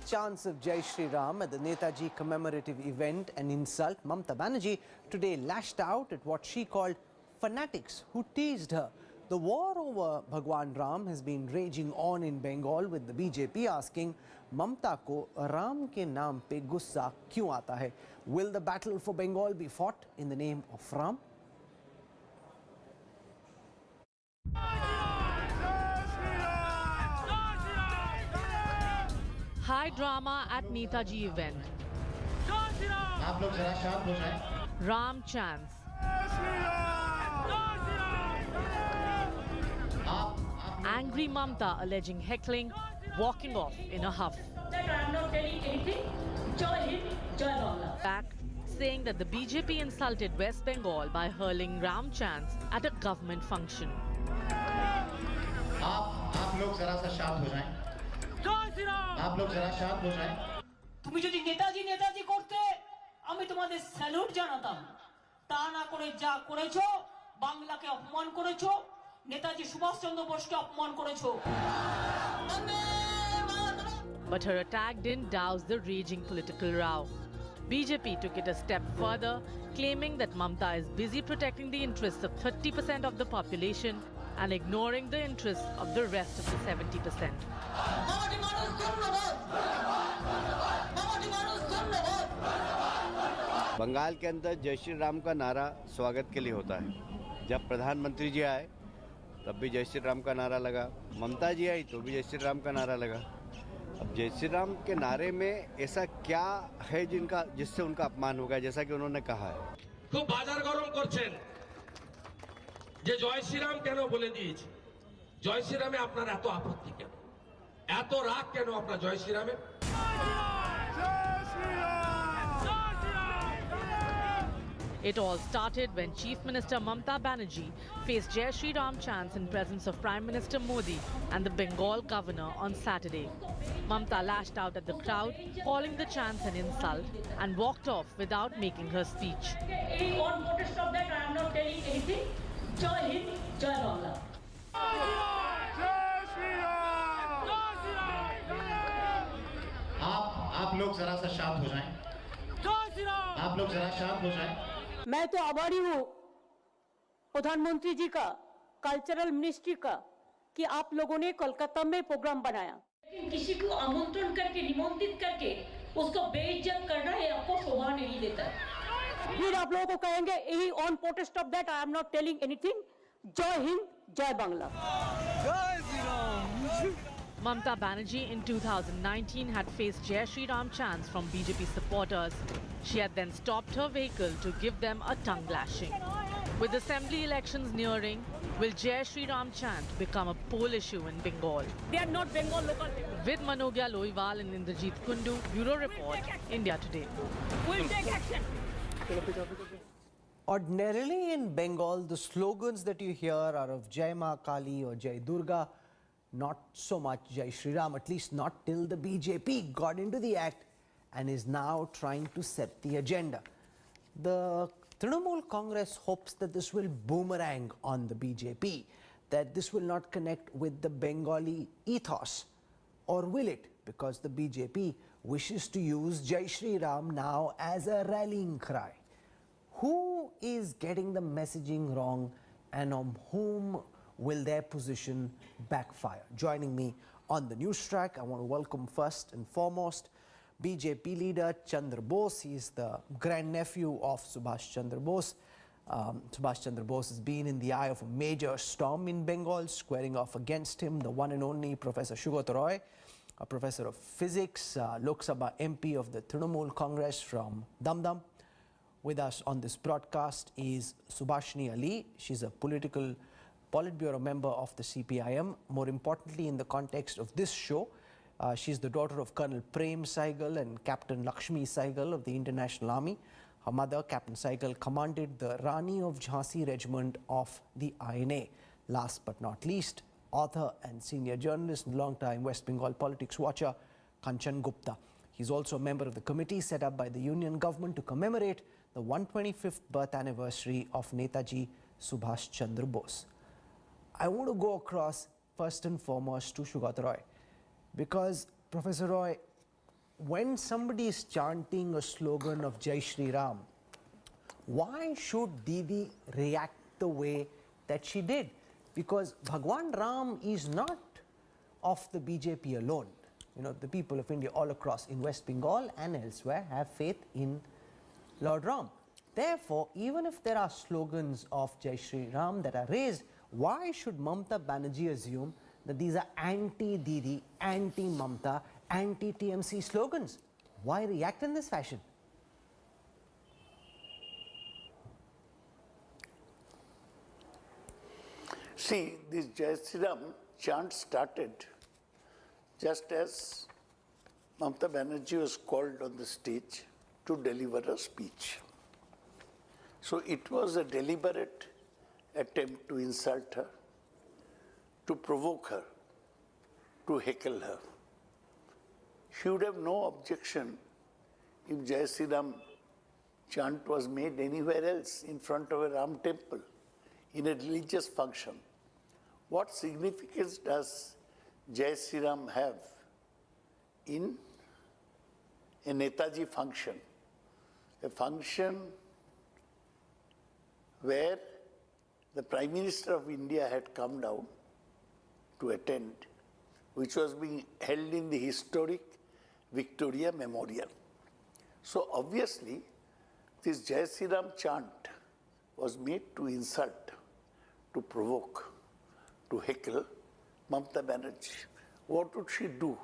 chants of Jai Shri Ram at the Netaji commemorative event an insult, Mamata Banerjee today lashed out at what she called fanatics who teased her. The war over Bhagwan Ram has been raging on in Bengal, with the BJP asking, Mamata ko Ram ke naam pe gussa kyun aata hai? Will the battle for Bengal be fought in the name of Ram? High drama at Netaji event. आप लोग जरा शांत हो जाएं। Ram chants. Angry Mamata alleging heckling, walking off in a huff. That I am not telling anything. Joy Hind, Joy Bangla. Back, saying that the BJP insulted West Bengal by hurling Ram chants at a government function. आप लोग जरा सा शांत हो जाएं। आप लोग जरा शांत हो जाएं। তুমি যদি নেতাজি করতে আমি তোমাদের স্যালুট জানাতাম, তা না করে যা করেছো, বাংলাকে অপমান করেছো, নেতাজি সুভাষ চন্দ্র বোসকে অপমান করেছো। But her attack didn't douse the raging political row. BJP took it a step further, claiming that Mamata is busy protecting the interests of 30% of the population and ignoring the interests of the rest of the 70%. Bengal के अंदर जय श्री राम का नारा स्वागत के लिए होता है। जब प्रधानमंत्री जी आए तब भी जय श्री राम का नारा लगा, ममता जी आई तो भी जय श्री राम का नारा लगा। अब जय श्री राम के नारे में ऐसा क्या है जिससे उनका अपमान हो गया, जैसा कि उन्होंने कहा है। खूब बाजार गरम করছেন যে জয় শ্রীরাম কেন বলে দিয়েছে, জয় শ্রীরামে আপনার এত আপত্তি কেন, এত রাগ কেন আপনার জয় শ্রীরামে? It all started when Chief Minister Mamata Banerjee faced Jai Shri Ram chants in presence of Prime Minister Modi and the Bengal governor on Saturday. Mamata lashed out at the crowd, calling the chants an insult, and walked off without making her speech. On protest of that I am not telling anything. Joy Hind, Joy Bangla. आप लोग जरा सा शांत हो जाएं। आप लोग जरा शांत हो जाएं। मैं तो आभारी हूँ प्रधानमंत्री जी का, कल्चरल मिनिस्ट्री का, कि आप लोगों ने कोलकाता में प्रोग्राम बनाया। लेकिन किसी को आमंत्रण करके, निमंत्रित करके उसको बेइज्जत करना है, आपको शोभा नहीं देता। फिर आप लोगों को कहेंगे यही on protest of that I am not telling anything. जय हिंद, जय Bangla. Mamata Banerjee in 2019 had faced Jai Shri Ram chants from BJP supporters. She had then stopped her vehicle to give them a tongue lashing. With assembly elections nearing, will Jai Shri Ram chant become a poll issue in Bengal? They are not Bengal local people. With Manogya Loiwal and Indrajit Kundu, Bureau Report, India Today. We'll take action. Ordinarily in Bengal, the slogans that you hear are of Jai Ma Kali or Jai Durga, not so much Jai Shri Ram, at least not till the BJP got into the act and is now trying to set the agenda. The Trinamool Congress hopes that this will boomerang on the BJP, that this will not connect with the Bengali ethos. Or will it? Because the BJP wishes to use Jai Shri Ram now as a rallying cry. Who is getting the messaging wrong, and on whom will their position backfire? Joining me on the Newstrack, I want to welcome first and foremost BJP leader Chandra Bose. He is the grandnephew of Subhash Chandra Bose. Subhash Chandra Bose has been in the eye of a major storm in Bengal. Squaring off against him, the one and only Professor Sugat Roy, a professor of physics, Lok Sabha MP of the Trinamool Congress from Dum. With us on this broadcast is Subhashini Ali. She's a Politburo member of the CPIM. More importantly, in the context of this show, she's the daughter of Colonel Prem Saigal and Captain Lakshmi Saigal of the International Army. Her mother, Captain Saigal, commanded the Rani of Jhansi Regiment of the INA. Last but not least, author and senior journalist and long-time West Bengal politics watcher, Kanchan Gupta. He's also a member of the committee set up by the union government to commemorate the 125th birth anniversary of Netaji Subhash Chandra Bose. I want to go across first and foremost to Sugat Roy, because Professor Roy, when somebody is chanting a slogan of Jai Shri Ram, why should Didi react the way that she did? Because Bhagwan Ram is not of the BJP alone. You know, the people of India all across in West Bengal and elsewhere have faith in Lord Ram. Therefore, even if there are slogans of Jai Shri Ram that are raised, why should Mamata Banerjee assume that these are anti-Didi, anti-Mamata, anti-TMC slogans? Why react in this fashion? See, this Jai Shri Ram chant started just as Mamata Banerjee was called on the stage to deliver a speech. So it was a deliberate attempt to insult her, to provoke her, to heckle her. She would have no objection if Jai Shri Ram chant was made anywhere else in front of a Ram temple, in a religious function. What significance does Jai Shri Ram have in a Netaji function? A function where the Prime Minister of India had come down to attend, which was being held in the historic Victoria Memorial. So obviously, this Jai Shri Ram chant was made to insult, to provoke, to heckle Mamata Banerjee. What would she do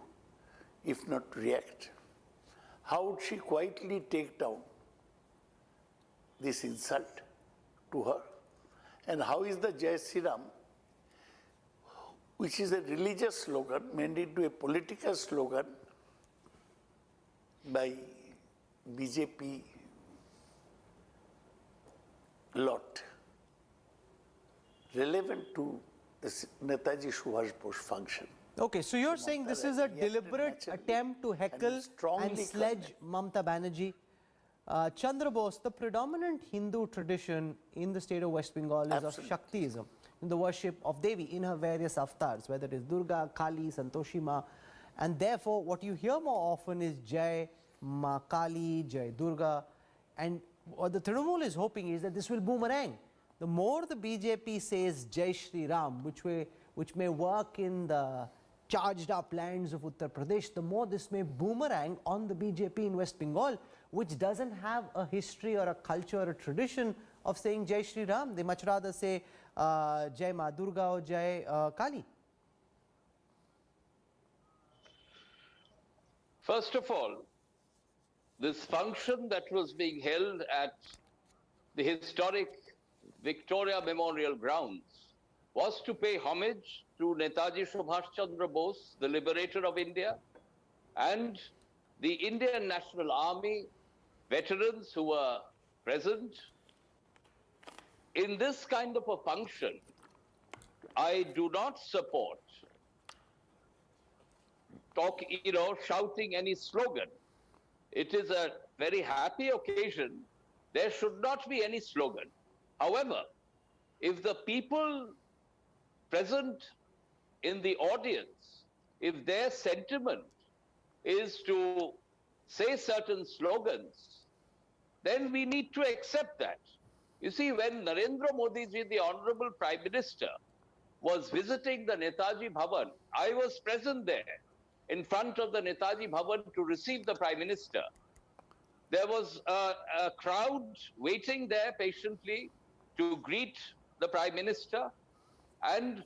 if not react? How would she quietly take down this insult to her? And how is the Jai Shri Ram, which is a religious slogan, made into a political slogan by BJP lot, relevant to the Netaji Subhash Bose function? Okay, so you're saying this is a deliberate attempt to heckle and sledge Mamata Banerjee. Chandra Bose, the predominant Hindu tradition in the state of West Bengal is of Shaktism, in the worship of Devi in her various avatars, whether it is Durga, Kali, Santoshi Ma, and therefore what you hear more often is Jai Ma Kali, Jai Durga, and what the Trinamool is hoping is that this will boomerang. The more the BJP says Jai Shri Ram, which may work in the charged up lands of Uttar Pradesh, the more this may boomerang on the BJP in West Bengal, which doesn't have a history or a culture or a tradition of saying Jai Shri Ram. They much rather say Jai Ma Durga or Jai Kali. First of all, this function that was being held at the historic Victoria Memorial Grounds was to pay homage to Netaji Subhash Chandra Bose, the liberator of India, and the Indian National Army veterans who were present. In this kind of a function, I do not support shouting any slogan. It is a very happy occasion. There should not be any slogan. However, if the people present in the audience, if their sentiment is to say certain slogans, then we need to accept that. You see, when Narendra Modi ji, the Honorable Prime Minister, was visiting the Netaji Bhavan, I was present there in front of the Netaji Bhavan to receive the Prime Minister. There was a crowd waiting there patiently to greet the Prime Minister, and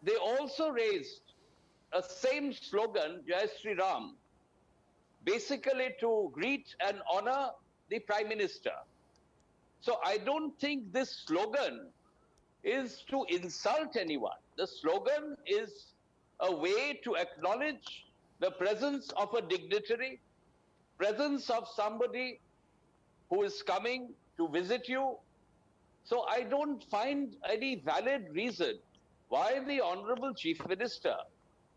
they also raised a same slogan, Jai Shri Ram, basically to greet and honor the Prime Minister. So I don't think this slogan is to insult anyone. The slogan is a way to acknowledge the presence of a dignitary, presence of somebody who is coming to visit you. So I don't find any valid reason why the Honorable Chief Minister,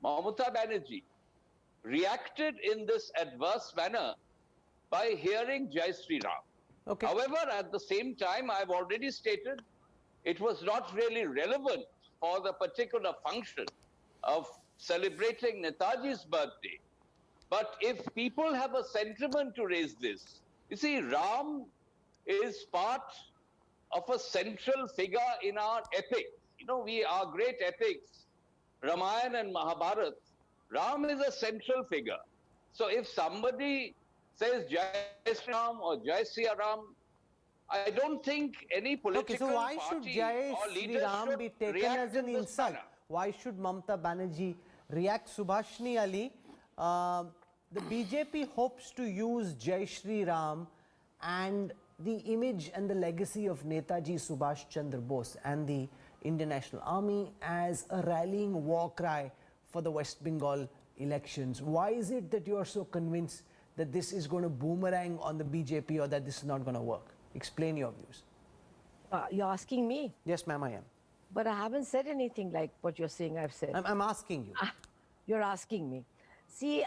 Mamata Banerjee, reacted in this adverse manner by hearing Jai Shri Ram. Okay. However, at the same time, I've already stated it was not really relevant for the particular function of celebrating Netaji's birthday. But if people have a sentiment to raise this, you see, Ram is part of a central figure in our epic. You know, our great epics, Ramayana and Mahabharata, Ram is a central figure. So if somebody says Jai Sri Ram or Jai Siya Ram, I don't think any political Okay, so why should party Jai or Sri leader Ram should be taken react as an in this insult? manner. Why should Mamata Banerjee react? Subhashni Ali, the BJP hopes to use Jai Sri Ram and the image and the legacy of Netaji Subhash Chandra Bose and the Indian National Army as a rallying war cry for the West Bengal elections. Why is it that you are so convinced that this is going to boomerang on the BJP or that this is not going to work? Explain your views. You're asking me? Yes, ma'am, I am. But I haven't said anything like what you're saying I've said. I'm asking you. You're asking me. See,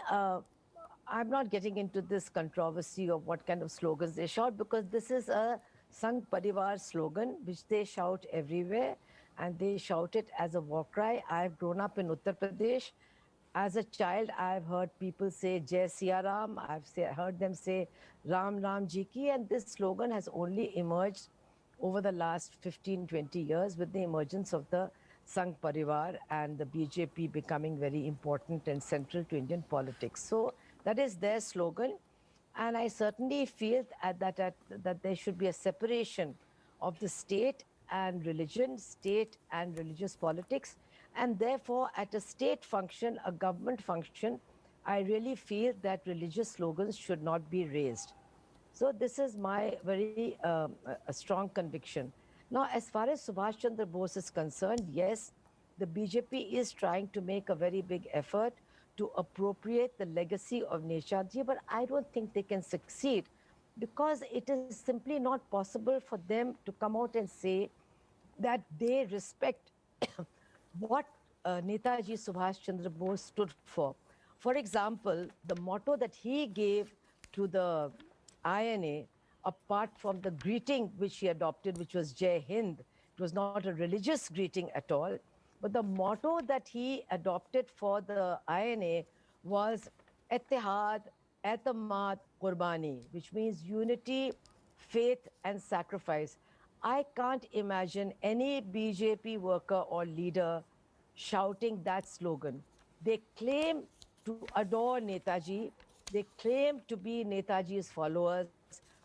I'm not getting into this controversy of what kind of slogans they shout, because this is a Sangh Parivar slogan which they shout everywhere, and they shout it as a war cry. I've grown up in Uttar Pradesh. As a child, I've heard people say Jai Siya Ram. Heard them say Ram Ram Ji Ki, and this slogan has only emerged over the last 15, 20 years with the emergence of the Sangh Parivar and the BJP becoming very important and central to Indian politics. So that is their slogan. And I certainly feel that there should be a separation of the state and religion, state and religious politics. And therefore, at a state function, a government function, I really feel that religious slogans should not be raised. So this is my very a strong conviction. Now, as far as Subhash Chandra Bose is concerned, yes, the BJP is trying to make a very big effort to appropriate the legacy of Netaji, but I don't think they can succeed, because it is simply not possible for them to come out and say that they respect what Netaji Subhash Chandra Bose stood for. For example, the motto that he gave to the INA, apart from the greeting which he adopted, which was Jai Hind, it was not a religious greeting at all, but the motto that he adopted for the INA was Ittihad, Etamad, Qurbani, which means unity, faith and sacrifice. I can't imagine any BJP worker or leader shouting that slogan. They claim to adore Netaji, they claim to be Netaji's followers,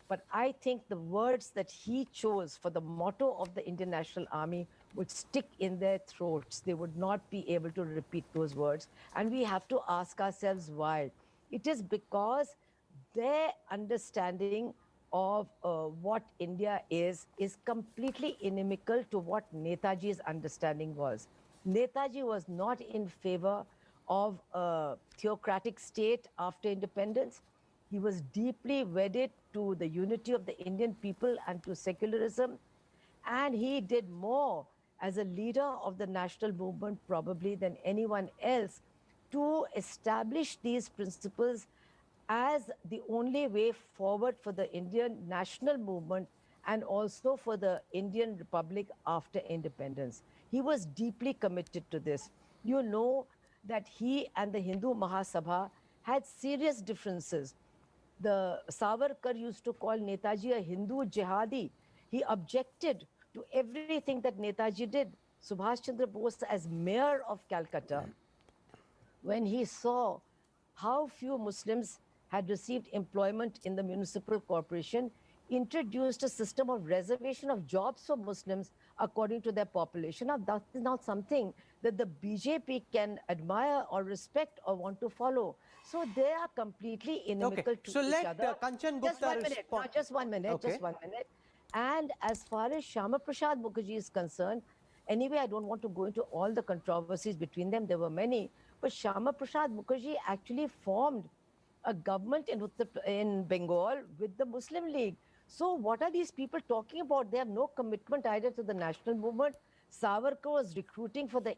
but I think the words that he chose for the motto of the Indian National Army would stick in their throats. They would not be able to repeat those words. And we have to ask ourselves why. It is because their understanding of what India is completely inimical to what Netaji's understanding was. Netaji was not in favor of a theocratic state after independence. He was deeply wedded to the unity of the Indian people and to secularism. And he did more as a leader of the national movement probably than anyone else to establish these principles as the only way forward for the Indian national movement and also for the Indian Republic after independence. He was deeply committed to this. You know that he and the Hindu Mahasabha had serious differences. The Savarkar used to call Netaji a Hindu jihadi. He objected to everything that Netaji did. Subhash Chandra Bose, as mayor of Calcutta, when he saw how few Muslims had received employment in the municipal corporation, introduced a system of reservation of jobs for Muslims according to their population. Now, that is not something that the BJP can admire or respect or want to follow. So they are completely inimical to each other. Kanchan Gupta respond. Just 1 minute, just 1 minute. And as far as Shyama Prasad Mukherjee is concerned, anyway, I don't want to go into all the controversies between them. There were many. But Shyama Prasad Mukherjee actually formed a government in Bengal with the Muslim League. So what are these people talking about? They have no commitment either to the national movement. Savarkar was recruiting for the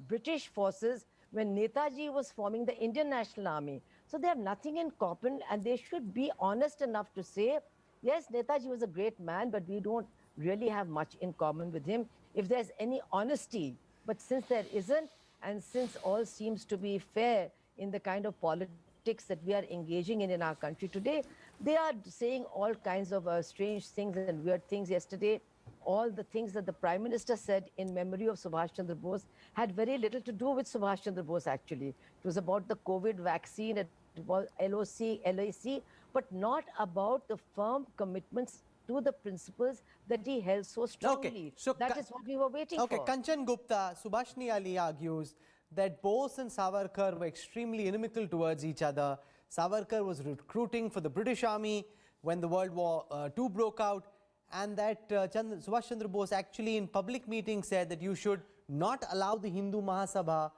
British forces when Netaji was forming the Indian National Army. So they have nothing in common, and they should be honest enough to say, yes, Netaji was a great man, but we don't really have much in common with him, if there's any honesty. But since there isn't, and since all seems to be fair in the kind of politics politics that we are engaging in our country today. They are saying all kinds of strange things and weird things. Yesterday, all the things that the Prime Minister said in memory of Subhash Chandra Bose had very little to do with Subhash Chandra Bose, actually. It was about the COVID vaccine, it was LAC, but not about the firm commitments to the principles that he held so strongly. Okay, so that is what we were waiting okay, for. Kanchan Gupta, Subhashni Ali argues that Bose and Savarkar were extremely inimical towards each other. Savarkar was recruiting for the British Army when the World War II broke out, and that Subhash Chandra Bose actually in public meetings said that you should not allow the Hindu Mahasabha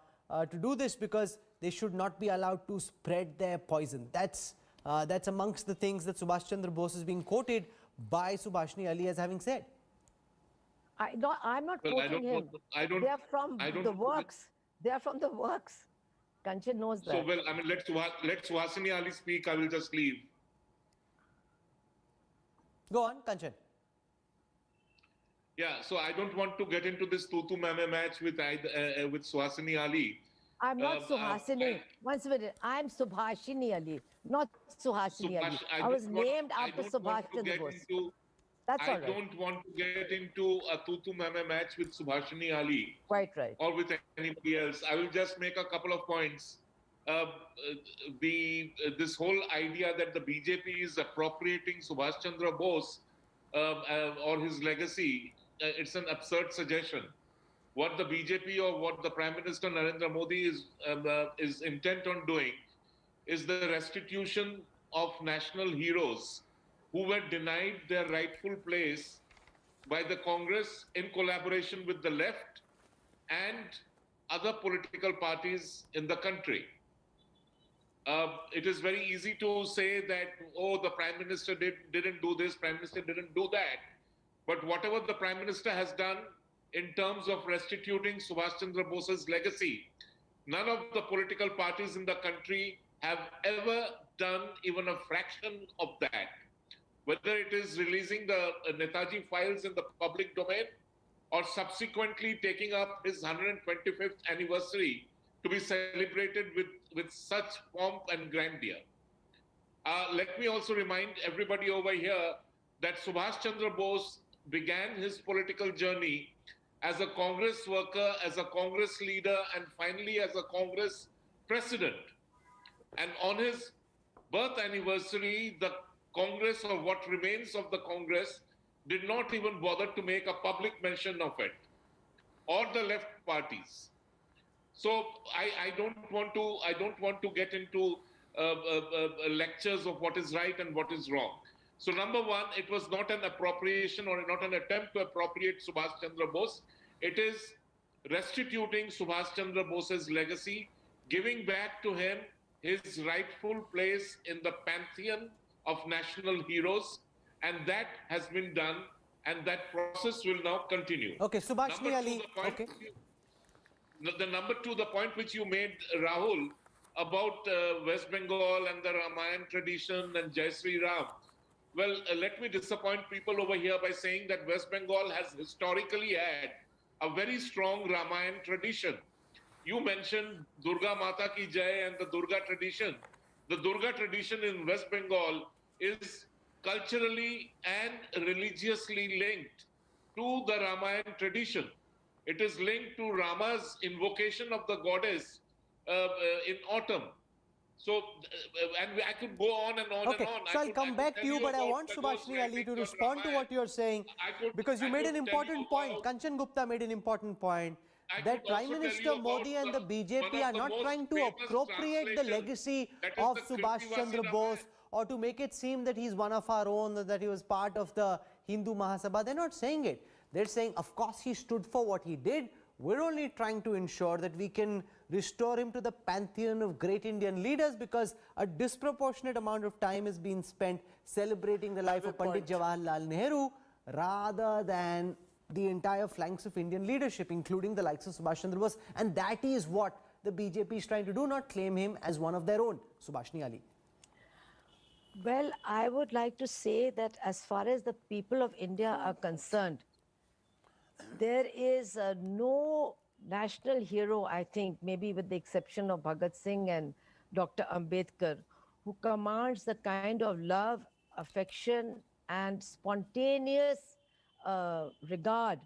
to do this because they should not be allowed to spread their poison. That's amongst the things that Subhash Chandra Bose is being quoted by Subhashni Ali as having said. I'm not quoting him. They are from the works. They are from the works. Kanchan knows that. So, well, I mean, let Suhasini Ali speak. I will just leave. Go on, Kanchan. Yeah, so I don't want to get into this tutu mame match with Suhasini Ali. I'm not Suhasini. Once a minute. I'm Subhashini Ali, not Suhasini Ali. I was named after Subhash Chandra Bose. That's all right. I don't want to get into a tutu mame match with Subhashini Ali. Quite right. Or with anybody else. I will just make a couple of points. This whole idea that the BJP is appropriating Subhash Chandra Bose or his legacy, it's an absurd suggestion. What the BJP or what the Prime Minister Narendra Modi is intent on doing is the restitution of national heroes who were denied their rightful place by the Congress in collaboration with the left and other political parties in the country. It is very easy to say that, oh, the Prime Minister didn't do this, Prime Minister didn't do that. But whatever the Prime Minister has done in terms of restituting Subhash Chandra Bose's legacy, none of the political parties in the country have ever done even a fraction of that. Whether it is releasing the Netaji files in the public domain or subsequently taking up his 125th anniversary to be celebrated with such pomp and grandeur. Let me also remind everybody over here that Subhash Chandra Bose began his political journey as a Congress worker, as a Congress leader, and finally as a Congress president. And on his birth anniversary, the Congress, or what remains of the Congress, did not even bother to make a public mention of it, or the left parties. So I don't want to get into lectures of what is right and what is wrong. So number one, it was not an appropriation or not an attempt to appropriate Subhash Chandra Bose. It is restituting Subhash Chandra Bose's legacy, giving back to him his rightful place in the pantheon of national heroes, and that has been done, and that process will now continue. Okay, Subhashni Ali. Okay. The number two, the point which you made, Rahul, about West Bengal and the Ramayana tradition and Jai Sri Ram. Well, let me disappoint people over here by saying that West Bengal has historically had a very strong Ramayana tradition. You mentioned Durga Mata Ki Jai and the Durga tradition. The Durga tradition in West Bengal is culturally and religiously linked to the Ramayana tradition. It is linked to Rama's invocation of the goddess in autumn. So, and I could go on and on and on. So I'll come back to you, but I want Subhashni Ali to respond to what you're saying, because you made an important point. Kanchan Gupta made an important point, that Prime Minister Modi and the BJP are not trying to appropriate the legacy of Subhash Chandra Bose or to make it seem that he's one of our own, that he was part of the Hindu Mahasabha. They're not saying it. They're saying, of course, he stood for what he did. We're only trying to ensure that we can restore him to the pantheon of great Indian leaders, because a disproportionate amount of time has been spent celebrating the life of Pandit Jawaharlal Nehru rather than the entire flanks of Indian leadership, including the likes of Subhash Chandra Bose. And that is what the BJP is trying to do, not claim him as one of their own. Subhashni Ali. Well, I would like to say that as far as the people of India are concerned, there is no national hero, I think, maybe with the exception of Bhagat Singh and Dr. Ambedkar, who commands the kind of love, affection, and spontaneous regard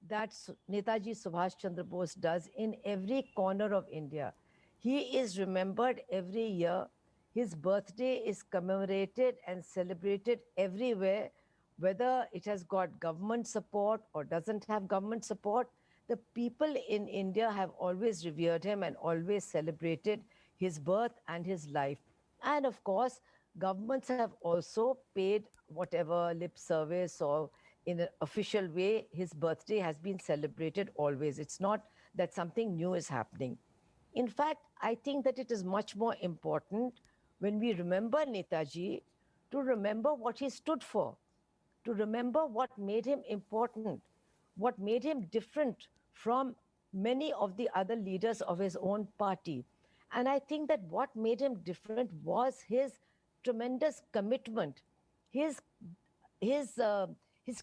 that Netaji Subhash Chandra Bose does in every corner of India. He is remembered every year. His birthday is commemorated and celebrated everywhere, whether it has got government support or doesn't have government support. The people in India have always revered him and always celebrated his birth and his life. And of course, governments have also paid whatever lip service or in an official way, his birthday has been celebrated always. It's not that something new is happening. In fact, I think that it is much more important when we remember Netaji to remember what he stood for, to remember what made him important, what made him different from many of the other leaders of his own party. And I think that what made him different was his tremendous commitment, his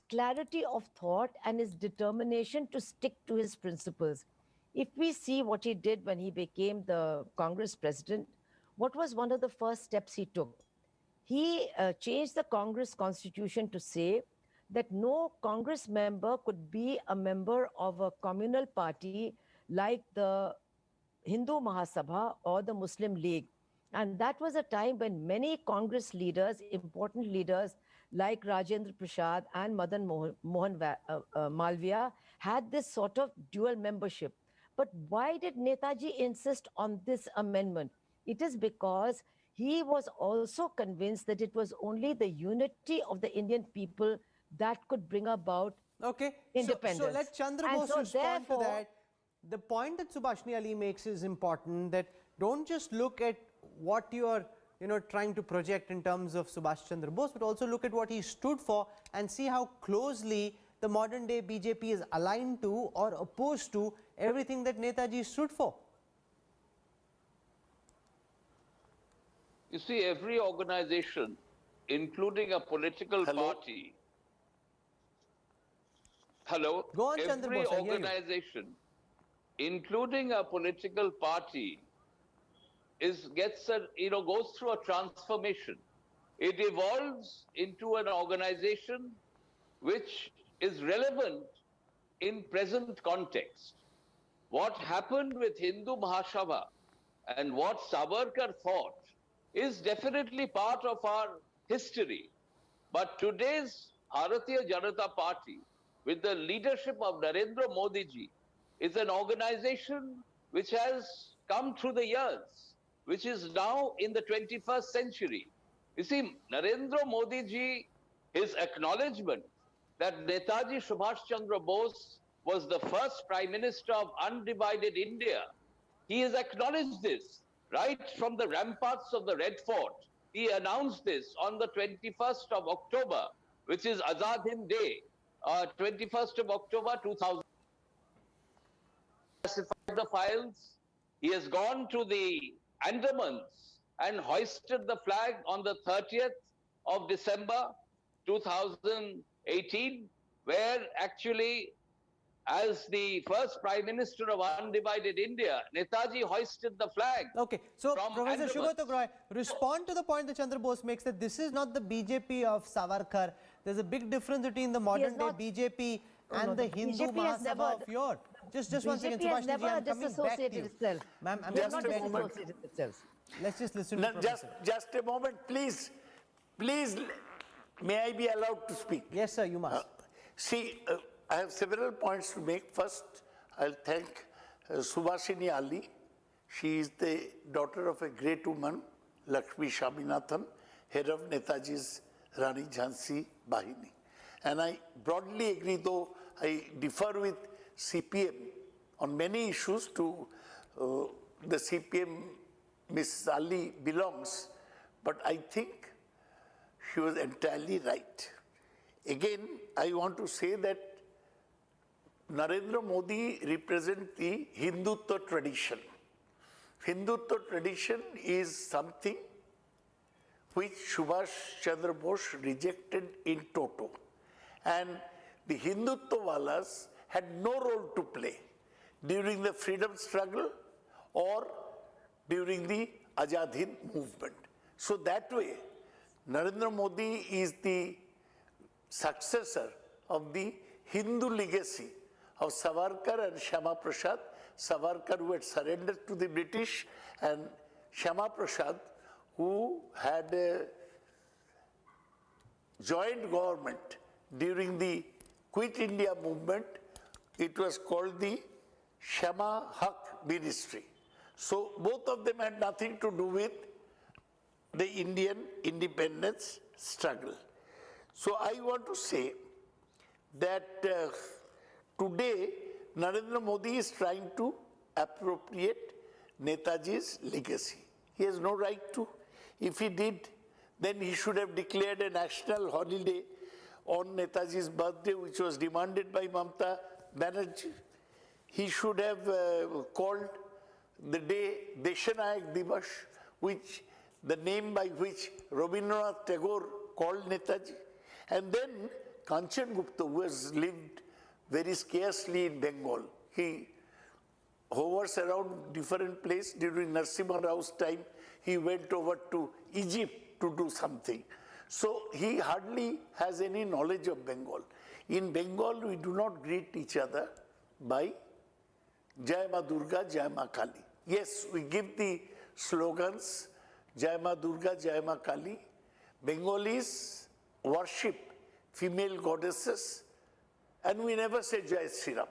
clarity of thought and his determination to stick to his principles. If we see what he did when he became the Congress president, what was one of the first steps he took? He changed the Congress constitution to say that no Congress member could be a member of a communal party like the Hindu Mahasabha or the Muslim League. And that was a time when many Congress leaders, important leaders like Rajendra Prasad and Madan Mohan Malviya, had this sort of dual membership. But why did Netaji insist on this amendment? It is because he was also convinced that it was only the unity of the Indian people that could bring about independence. So let Chandra Bose respond to that. The point that Subhashini Ali makes is important, that don't just look at what you are trying to project in terms of Subhash Chandra Bose, but also look at what he stood for and see how closely the modern day BJP is aligned to or opposed to everything that Netaji stood for. You see, every organization, including a political party, Go on, Chandra every Bose, I hear you. organization, including a political party, goes through a transformation. It evolves into an organization which is relevant in present context. What happened with Hindu Mahasabha and what Savarkar fought is definitely part of our history. But today's Bharatiya Janata Party, with the leadership of Narendra Modi ji, is an organization which has come through the years, which is now in the 21st century. You see, Narendra Modi ji, his acknowledgement that Netaji Subhash Chandra Bose was the first Prime Minister of undivided India, he has acknowledged this right from the ramparts of the Red Fort. He announced this on the 21st of October, which is Azad Hind Day, 21st of October 2000. Classified the files. He has gone to the Andamans and hoisted the flag on the 30th of December 2018, where actually, as the first Prime Minister of undivided India, Netaji hoisted the flag. Okay, so Professor Shubhatok Roy, respond to the point that Chandra Bose makes, that this is not the BJP of Savarkar. There's a big difference between the modern day BJP and the Hindu Mahasabha of yore. Just one second, Subhashini ji, I'm coming back to you. Ma'am, I'm just coming a back moment. to you. Let's just listen to Professor. Just a moment, please. Please, may I be allowed to speak? Yes, sir, you must. I have several points to make. First, I'll thank Subhashini Ali. She is the daughter of a great woman, Lakshmi Shaminathan, head of Netaji's Rani Jhansi Bahini. And I broadly agree, though I differ with CPM on many issues to the CPM Ms. Ali belongs, but I think she was entirely right. Again, I want to say that Narendra Modi represents the Hindutva tradition. Hindutva tradition is something which Subhash Chandra Bose rejected in toto. And the Hindutvawalas had no role to play during the freedom struggle or during the Azad Hind movement. So that way, Narendra Modi is the successor of the Hindu legacy of Savarkar and Shyama Prasad. Savarkar, who had surrendered to the British, and Shyama Prasad, who had a joint government during the Quit India movement. It was called the Shyama Haq Ministry. So both of them had nothing to do with the Indian independence struggle. So I want to say that today Narendra Modi is trying to appropriate Netaji's legacy. He has no right to. If he did, then he should have declared a national holiday on Netaji's birthday, which was demanded by Mamata Banerjee. He should have called the day Deshanayak Divas, which the name by which Rabindranath Tagore called Netaji. And then Kanchan Gupta, who has lived very scarcely in Bengal, he hovers around different places. During Narasimha Rao's time, he went over to Egypt to do something. So he hardly has any knowledge of Bengal. In Bengal, we do not greet each other by Jai Ma Durga, Jai Ma Kali. Yes, we give the slogans, Jai Ma Durga, Jai Ma Kali. Bengalis worship female goddesses, and we never say Jai Sri Ram.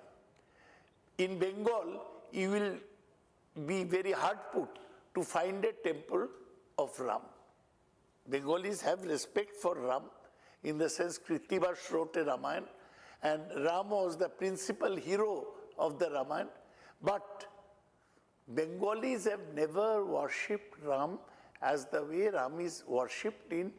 In Bengal, you will be very hard put to find a temple of Ram. Bengalis have respect for Ram, in the sense Krittivash wrote a Ramayana, and Ram was the principal hero of the Ramayana. But Bengalis have never worshipped Ram as the way Ram is worshipped in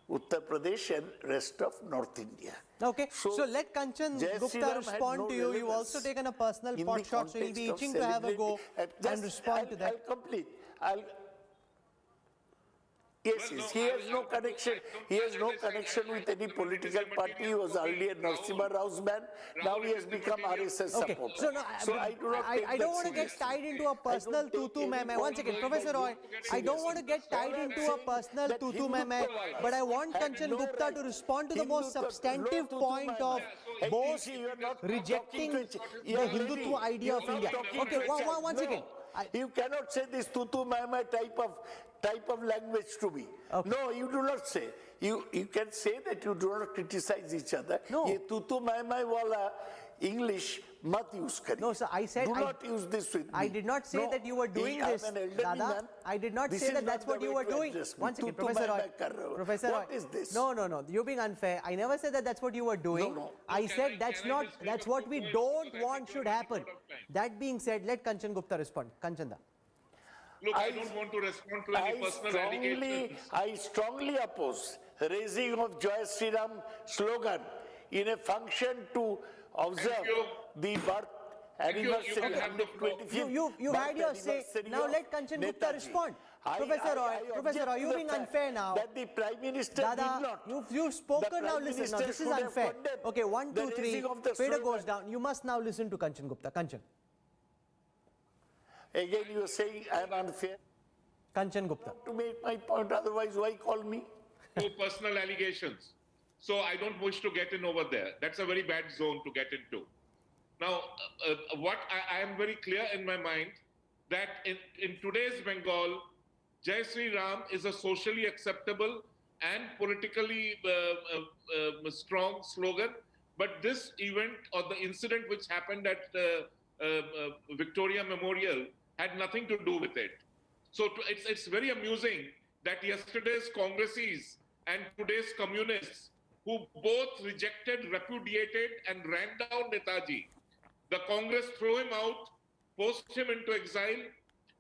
Uttar Pradesh and rest of North India. Okay, so let Kanchan Gupta respond to you. You've also taken a personal pot shot, so you'll be itching to have a go and respond to that. I'll complete. Yes, yes, he has no connection. He has no connection with any political party. He was earlier Narasimha Rao's man. Now he has become RSS supporter. So I don't want to get tied into a personal tutu meh. One second, Professor Roy. I don't want to get tied into a personal tutu meh, but I want Kanchan Gupta to respond to the most substantive point of Bose rejecting the Hindutva idea of India. Okay, one second. You cannot say this tutu meh type of language to me. Okay. No, you do not say. You can say that you do not criticize each other. No. Ye tutu meh wala English mat use kariye. No, sir, I said... Do not use this with me. I did not say that you were doing this, Dada. I did not say that that's what you were doing. One second, Professor Roy. Professor Roy. What is this? No. You're being unfair. I never said that that's what you were doing. No. I said that's what we don't want should happen. That being said, let Kanchan Gupta respond. Kanchanda. Look, I don't want to respond to any personal allegations. I strongly oppose raising of Jai Sri Ram slogan in a function to observe the birth anniversary. You've had your say. Now let Kanchan Gupta respond. Professor Roy, you're being unfair now. That the Prime Minister Dada, did not. You've spoken now. Listen, now this is unfair. Okay, 1, 2, 3. Fader goes down. You must now listen to Kanchan Gupta. Kanchan. Again, you are saying I am unfair. Kanchan Gupta. To make my point, otherwise why call me? No personal allegations. So I don't wish to get in over there. That's a very bad zone to get into. Now, what I am very clear in my mind that in today's Bengal, Jai Sri Ram is a socially acceptable and politically strong slogan. But this event or the incident which happened at Victoria Memorial had nothing to do with it. So it's very amusing that yesterday's Congressies and today's communists, who both rejected, repudiated, and ran down Netaji, the Congress threw him out, forced him into exile,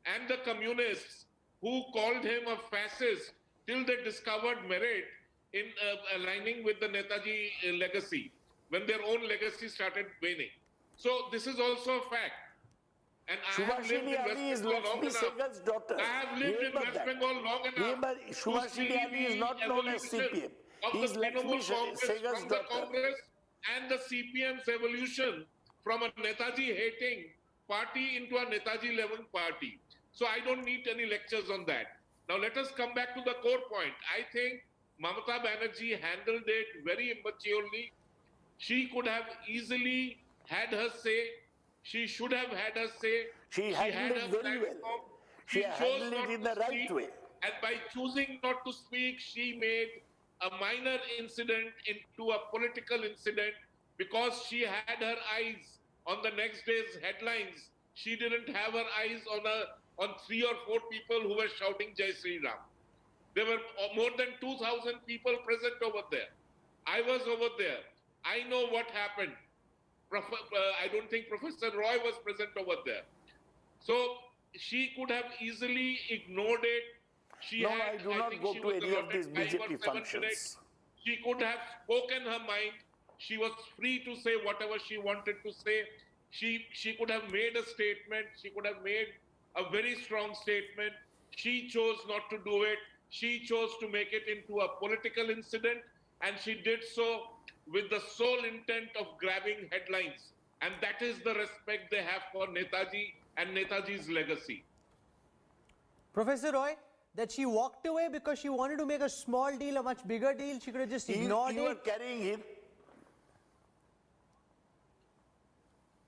and the communists who called him a fascist till they discovered merit in aligning with the Netaji legacy, when their own legacy started waning. So this is also a fact. And I have lived in West Bengal long enough. I have lived in West Bengal long enough. Subhash Ali is not known as CPM. He is Lakshmi Sehgal's daughter. Congress and the CPM's evolution from a Netaji-hating party into a Netaji-loving party. So I don't need any lectures on that. Now let us come back to the core point. I think Mamata Banerjee handled it very immaturely. She could have easily had her say. She should have had her say. She handled it very well. She handled it in the right way. And by choosing not to speak, she made a minor incident into a political incident because she had her eyes on the next day's headlines. She didn't have her eyes on 3 or 4 people who were shouting Jai Sri Ram. There were more than 2,000 people present over there. I was over there. I know what happened. I don't think Professor Roy was present over there. So she could have easily ignored it. I do not go to any of these BJP functions. She could have spoken her mind. She was free to say whatever she wanted to say. She could have made a statement. She could have made a very strong statement. She chose not to do it. She chose to make it into a political incident, and she did so with the sole intent of grabbing headlines. And that is the respect they have for Netaji and Netaji's legacy. Professor Roy, that she walked away because she wanted to make a small deal, a much bigger deal, she could have just ignored it. You are carrying him.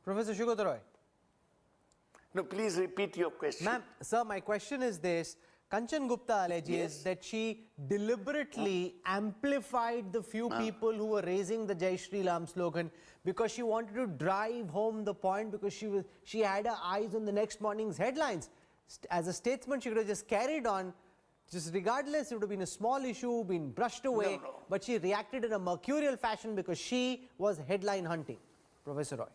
Professor Shugata Roy. No, please repeat your question. Ma'am, sir, my question is this. Kanchan Gupta alleges that she deliberately amplified the few people who were raising the Jai Shri Ram slogan because she wanted to drive home the point, because she had her eyes on the next morning's headlines. As a statesman, she could have just carried on, just regardless, it would have been a small issue, been brushed away, but she reacted in a mercurial fashion because she was headline hunting. Professor Roy.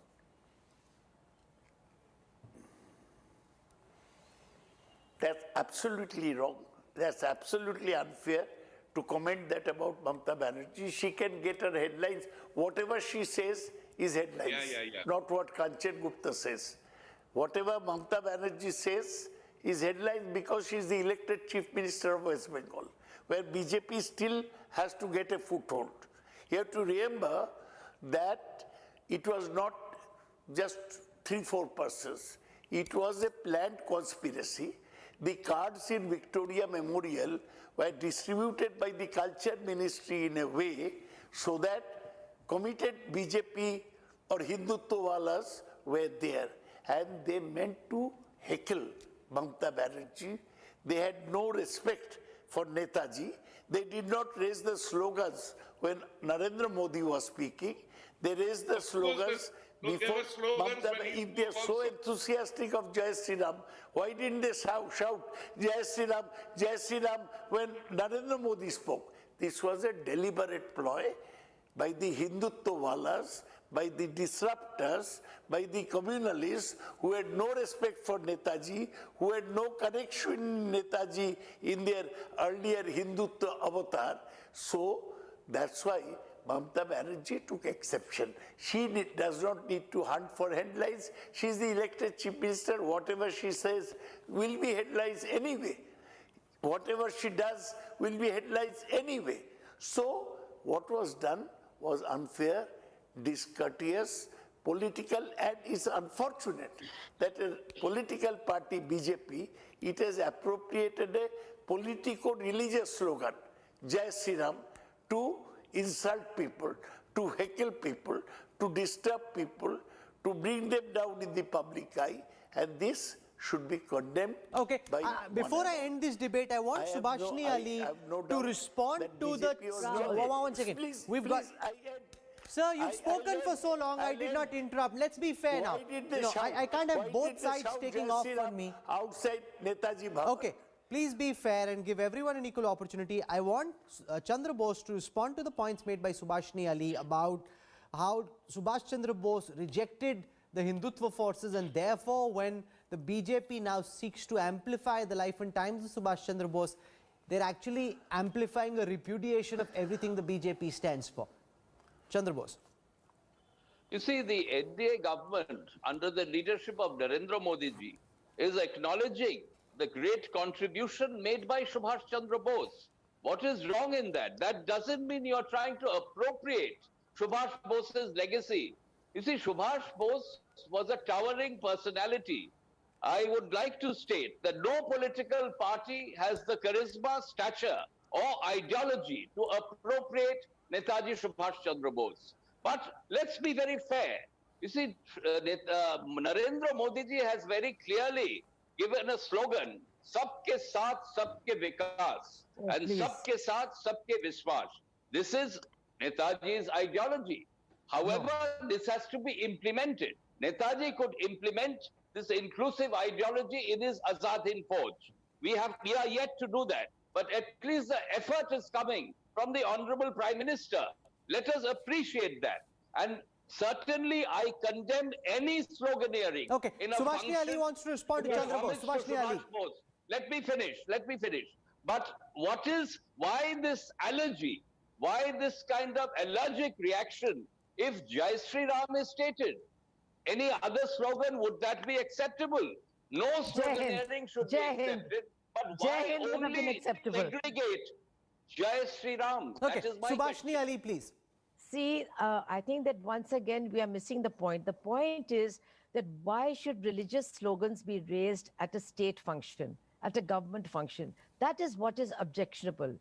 That's absolutely wrong. That's absolutely unfair to comment that about Mamata Banerjee. She can get her headlines. Whatever she says is headlines, not what Kanchan Gupta says. Whatever Mamata Banerjee says is headlines because she is the elected Chief Minister of West Bengal, where BJP still has to get a foothold. You have to remember that it was not just 3-4 persons. It was a planned conspiracy. The cards in Victoria Memorial were distributed by the Culture Ministry in a way so that committed BJP or Hindutvawalas were there, and they meant to heckle Mamata Banerjee. They had no respect for Netaji. They did not raise the slogans when Narendra Modi was speaking. They raised the slogans before Mamata. If they are so enthusiastic of Jai Sri Ram, why didn't they shout Jai Sri Ram when Narendra Modi spoke? This was a deliberate ploy by the Hindutvawalas, by the disruptors, by the communalists who had no respect for Netaji, who had no connection with Netaji in their earlier Hindutva avatar. So that's why Mamata Banerjee took exception. She does not need to hunt for headlines. She is the elected Chief Minister. Whatever she says will be headlines anyway. Whatever she does will be headlines anyway. So what was done was unfair, discourteous, political, and it's unfortunate that a political party, BJP, it has appropriated a politico-religious slogan, Jai Sri Ram, to insult people, to heckle people, to disturb people, to bring them down in the public eye, and this should be condemned. Okay, before I end this debate, I want Subhashni Ali to respond to the... One second. Please, Sir, you've spoken for so long, I did not interrupt. Let's be fair now. I can't have both sides taking off on me. Outside Netaji Bhavan. Okay, please be fair and give everyone an equal opportunity. I want Chandra Bose to respond to the points made by Subhashni Ali about how Subhash Chandra Bose rejected the Hindutva forces, and therefore when the BJP now seeks to amplify the life and times of Subhash Chandra Bose, they're actually amplifying a repudiation of everything the BJP stands for. Chandra Bose. You see, the NDA government under the leadership of Narendra Modi ji is acknowledging the great contribution made by Subhash Chandra Bose. What is wrong in that? That doesn't mean you're trying to appropriate Subhash Bose's legacy. You see, Subhash Bose was a towering personality. I would like to state that no political party has the charisma, stature, or ideology to appropriate Netaji Subhash Chandra Bose. But let's be very fair. You see, Narendra Modi ji has very clearly given a slogan, Sabke Saath, Sabke Vikas, and Sabke Saath, Sabke Vishwas. This is Netaji's ideology. However, this has to be implemented. Netaji could implement this inclusive ideology in his Azad Hind Fauj. We are yet to do that. But at least the effort is coming from the Honorable Prime Minister. Let us appreciate that. And certainly, I condemn any sloganeering. Okay, Subhash Ali wants to respond to Chandra Bose. Subhash Ali. Let me finish. But why this allergy? Why this kind of allergic reaction if Jai Sri Ram is stated? Any other slogan, would that be acceptable? No sloganeering should be accepted. But why only segregate Jai Sri Ram? Okay, That is my Subhash question. Ali, please. See, I think that once again we are missing the point. The point is that why should religious slogans be raised at a state function, at a government function? That is what is objectionable.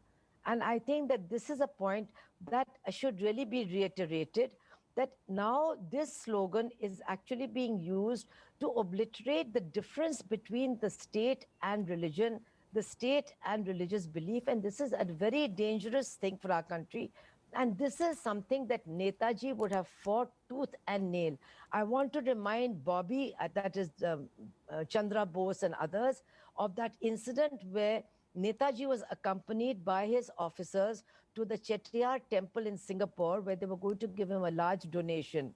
And I think that this is a point that should really be reiterated, that now this slogan is actually being used to obliterate the difference between the state and religion, the state and religious belief. And this is a very dangerous thing for our country. And this is something that Netaji would have fought tooth and nail. I want to remind Bobby, that is Chandra Bose and others, of that incident where Netaji was accompanied by his officers to the Chettiar temple in Singapore, where they were going to give him a large donation.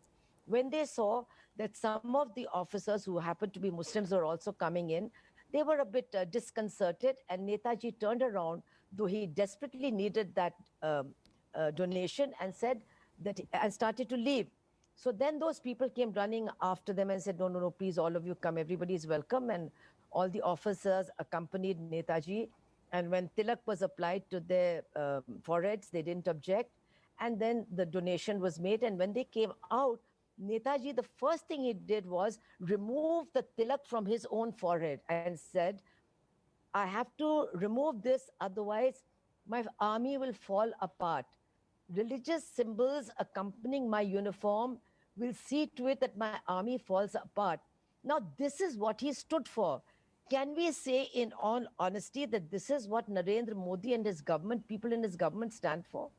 When they saw that some of the officers who happened to be Muslims were also coming in, they were a bit disconcerted, and Netaji turned around, though he desperately needed that donation, and said that, and started to leave. So then those people came running after them and said, no, please, all of you come, everybody is welcome. And all the officers accompanied Netaji. And when tilak was applied to their foreheads, they didn't object. And then the donation was made. And when they came out, Netaji, the first thing he did was remove the tilak from his own forehead and said, I have to remove this, otherwise my army will fall apart. Religious symbols accompanying my uniform will see to it that my army falls apart. Now, this is what he stood for. Can we say in all honesty that this is what Narendra Modi and his government, people in his government stand for?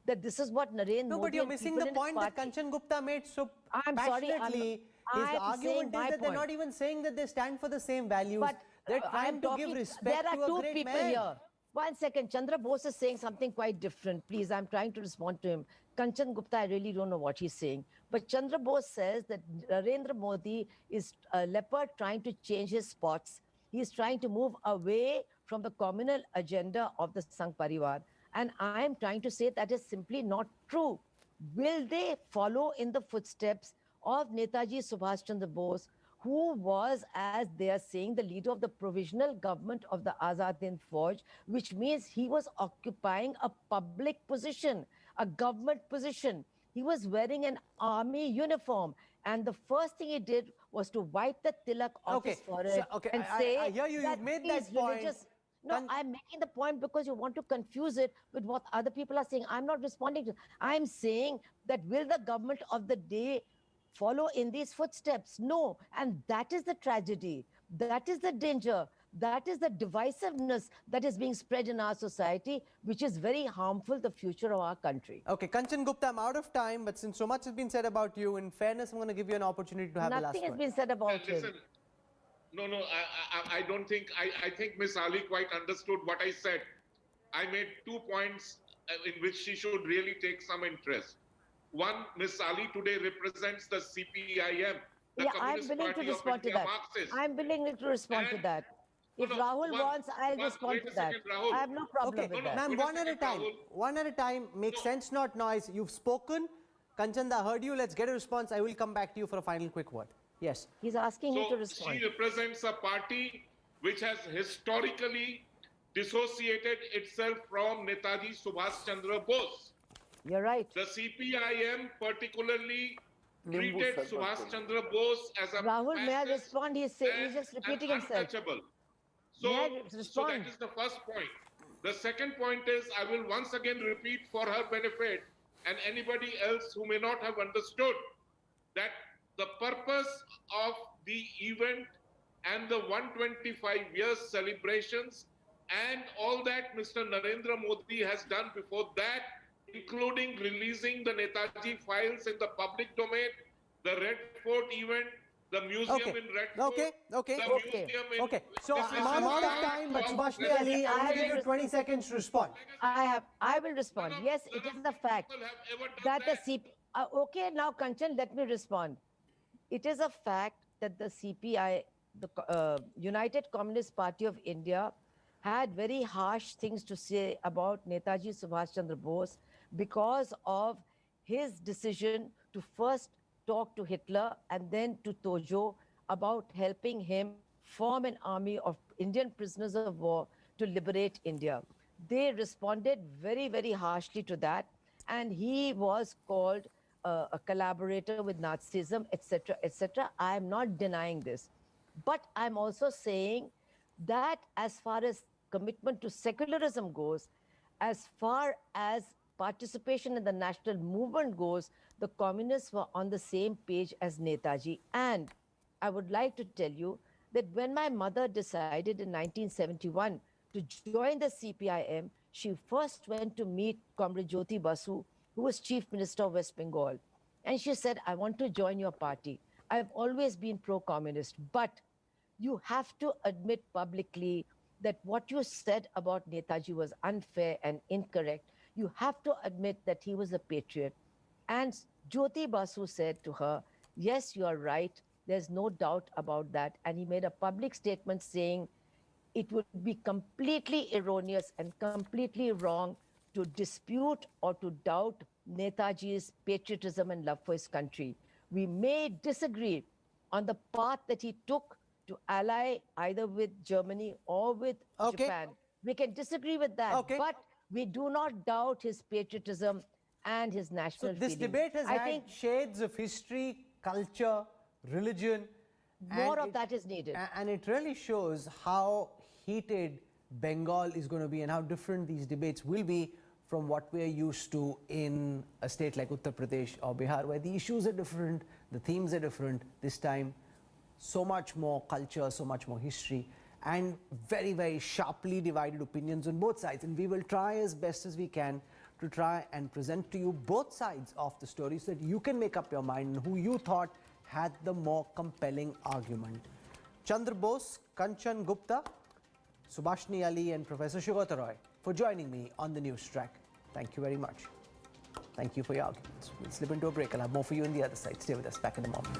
That this is what Narendra Modi No, but you're missing the point that Kanchan Gupta made so passionately. His argument is that they're not even saying that they stand for the same values. But they're trying to give respect to a great man. There are two people here. 1 second, Chandra Bose is saying something quite different. Please, I'm trying to respond to him. Kanchan Gupta, I really don't know what he's saying. But Chandra Bose says that Narendra Modi is a leopard trying to change his spots. He's trying to move away from the communal agenda of the Sangh Parivar. And I'm trying to say that is simply not true. Will they follow in the footsteps of Netaji Subhash Chandra Bose, who was, as they are saying, the leader of the provisional government of the Azad Hind Fauj, which means he was occupying a public position, a government position. He was wearing an army uniform. And the first thing he did was to wipe the tilak off his forehead and say, I hear you, you've made that point. No, I'm making the point because you want to confuse it with what other people are saying. I'm not responding to. I'm saying that will the government of the day follow in these footsteps? No. And that is the tragedy. That is the danger. That is the divisiveness that is being spread in our society, which is very harmful to the future of our country. Okay, Kanchan Gupta, I'm out of time, but since so much has been said about you, in fairness, I'm going to give you an opportunity to have the last word. Nothing has been said about him. No, I don't think, I think Miss Ali quite understood what I said. I made 2 points in which she should really take some interest. One, Miss Ali today represents the CPIM, the Communist Party of India Marxists. I'm willing to respond to that. If Rahul wants, I'll respond to that. I have no problem with that. Ma'am, one at a time. One at a time. Make sense, not noise. You've spoken. Kanchanda heard you. Let's get a response. I will come back to you for a final quick word. Yes. He's asking me to respond. She represents a party which has historically dissociated itself from Netaji Subhash Chandra Bose. You're right. The CPIM particularly treated Subhash Chandra Bose as a Rahul, may I fascist respond? He's just repeating and himself. untouchable. May I So respond? that is the first point. The second point is, I will once again repeat for her benefit and anybody else who may not have understood, that the purpose of the event and the 125 years celebrations and all that Mr. Narendra Modi has done before that, including releasing the Netaji files in the public domain, the Red Fort event, the museum in Red Fort, the museum in... So I'm out of time, but Subhashni Ali, I will give you 20 seconds to respond. I will respond. Yes, it is the fact that the CP... okay, now Kanchan, let me respond. It is a fact that the CPI, the United Communist Party of India, had very harsh things to say about Netaji Subhash Chandra Bose because of his decision to first talk to Hitler and then to Tojo about helping him form an army of Indian prisoners of war to liberate India. They responded very, very harshly to that, and he was called a collaborator with Nazism, etc., etc. I am not denying this. But I'm also saying that as far as commitment to secularism goes, as far as participation in the national movement goes, the communists were on the same page as Netaji. And I would like to tell you that when my mother decided in 1971 to join the CPIM, she first went to meet Comrade Jyoti Basu, who was Chief Minister of West Bengal. And she said, I want to join your party. I've always been pro-communist, but you have to admit publicly that what you said about Netaji was unfair and incorrect. You have to admit that he was a patriot. And Jyoti Basu said to her, yes, you are right. There's no doubt about that. And he made a public statement saying it would be completely erroneous and completely wrong to dispute or to doubt Netaji's patriotism and love for his country. We may disagree on the path that he took to ally either with Germany or with Japan. We can disagree with that, but we do not doubt his patriotism and his national feelings. So this debate has had shades of history, culture, religion. More of that is needed. And it really shows how heated Bengal is going to be and how different these debates will be from what we're used to in a state like Uttar Pradesh or Bihar, where the issues are different, the themes are different. This time, so much more culture, so much more history, and very, very sharply divided opinions on both sides. And we will try as best as we can to try and present to you both sides of the story so that you can make up your mind on who you thought had the more compelling argument. Chandra Bose, Kanchan Gupta, Subhashni Ali and Professor Shugata Roy for joining me on the Newstrack. Thank you very much. Thank you for your arguments. We'll slip into a break. I'll have more for you on the other side. Stay with us. Back in a moment.